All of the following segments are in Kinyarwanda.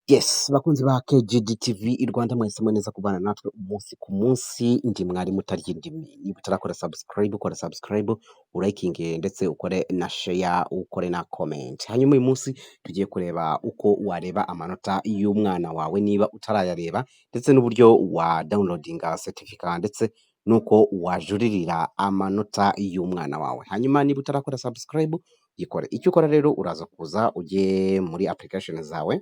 Yes, bakunzi ba KGD TV i Rwanda mwahisemo neza kubana natwe umunsi ku munsi, ndi mwarimu utarya indimi. Niba utarakora subscribe, ukora subscribe, urayikinge ndetse ukore na share, ukore na comment. Hanyuma uyu munsi tugiye kureba uko wareba amanota y'umwana wawe niba utarayareba, ndetse n'uburyo wa downloadinga certificate ndetse nuko wajuririra amanota y'umwana wawe. Hanyuma niba utarakora subscribe, yikore. Icyo ukora rero uraza kuza ujye muri application zawe,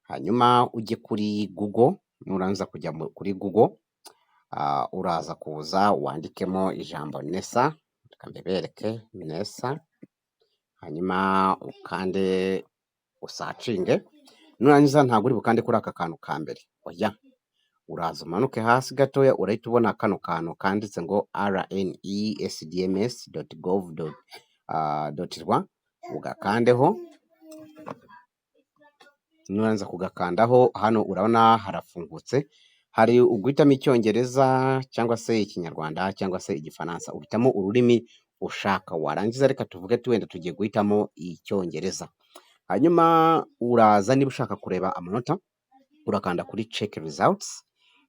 hanyuma ujye kuri Google. Nurangiza kujya kuri Google, uraza kuza wandikemo ijambo NESA, reka mbibereke NESA, hanyuma ukande usacinge. Nurangiza ntabwo uri bukande kuri aka kantu ka mbere, oya, uraza umanuke hasi gatoya, urahita ubona kano kantu kanditse ngo rnesdms.gov.rw, ugakandeho. Nurangiza kugakandaho, hano urabona harafungutse, hari uguhitamo icyongereza cyangwa se ikinyarwanda cyangwa se igifaransa, uhitamo ururimi ushaka. Warangiza reka tuvuge wenda tugiye guhitamo icyongereza. Hanyuma uraza niba ushaka kureba amanota, urakanda kuri check results.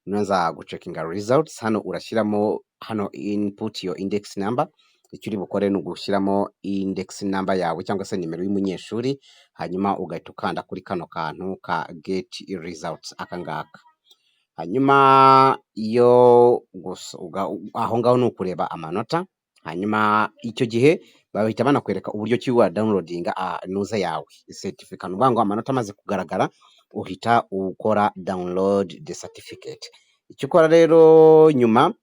Nurangiza gucekinga results, hano urashyiramo hano input your index number. Icyo uri bukore ni ugushyiramo index number yawe cyangwa se nimero y'umunyeshuri, hanyuma ugahita ukanda kuri kano kantu ka get results aka ngaka. Hanyuma iyo aho ngaho ni ukureba amanota, hanyuma icyo gihe bahita banakwereka uburyo ki wa downloadinga nuza yawe certificate. Nuvuga ngo amanota amaze kugaragara uhita ukora download the certificate. Icyo ukora rero nyuma,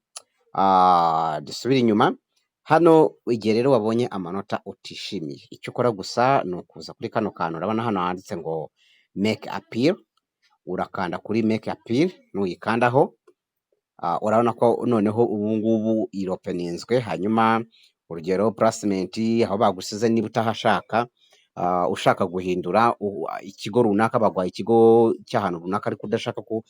dusubire inyuma. Hano igihe rero wabonye amanota utishimiye, icyo ukora gusa ni ukuza kuri kano kantu, urabona hano handitse ngo make appeal, urakanda kuri make appeal. Nuyikandaho, urabona ko noneho ubu ngubu iropeninzwe. Hanyuma urugero placement aho bagusize niba utahashaka, ushaka guhindura ikigo runaka, bagwaye ikigo cy'ahantu runaka ariko udashaka ko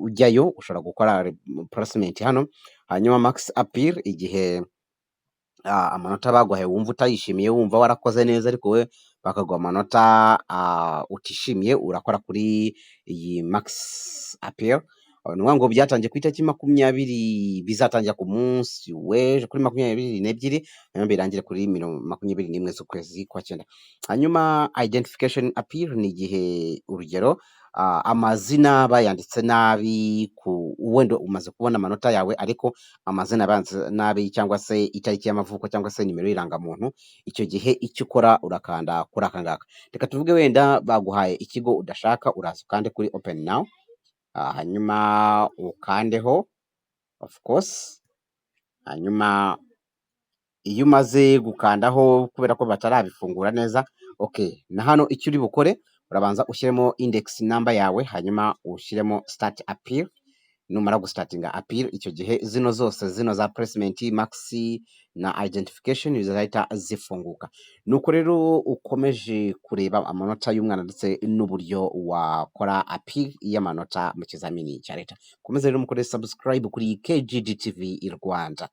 ujyayo, ushobora gukora placement hano. Hanyuma max appeal, igihe amanota bagwaye wumva utayishimiye, wumva warakoze neza ariko we bakaguha amanota utishimiye, urakora kuri iyi max appeal. Nuvuga ngo byatangiye ku itariki 20, bizatangira ku munsi w'ejo kuri 22, hanyuma birangire kuri 21 z'ukwezi kwa cyenda. Hanyuma identification appeal ni igihe urugero amazina bayanditse nabi, wenda umaze kubona amanota yawe ariko amazina bayanditse nabi cyangwa se itariki y'amavuko cyangwa se nimero y'irangamuntu, icyo gihe icyo ukora urakanda kuri aka ngaka. Reka tuvuge wenda baguhaye ikigo udashaka, uraza ukande kuri open now, hanyuma ukandeho of course. Hanyuma iyo umaze gukandaho, kubera ko batarabifungura neza, okay, na hano icyo uri bukore urabanza ushyiremo index number yawe, hanyuma ushyiremo start appeal. Numara gustartinga appeal, icyo gihe zino zose zino za placement, max na identification zizahita zifunguka. Nuko rero ukomeje kureba amanota y'umwana ndetse n'uburyo wakora appeal y'amanota mu kizamini cya leta. Komeza rero mukore subscribe kuri KGD TV i Rwanda.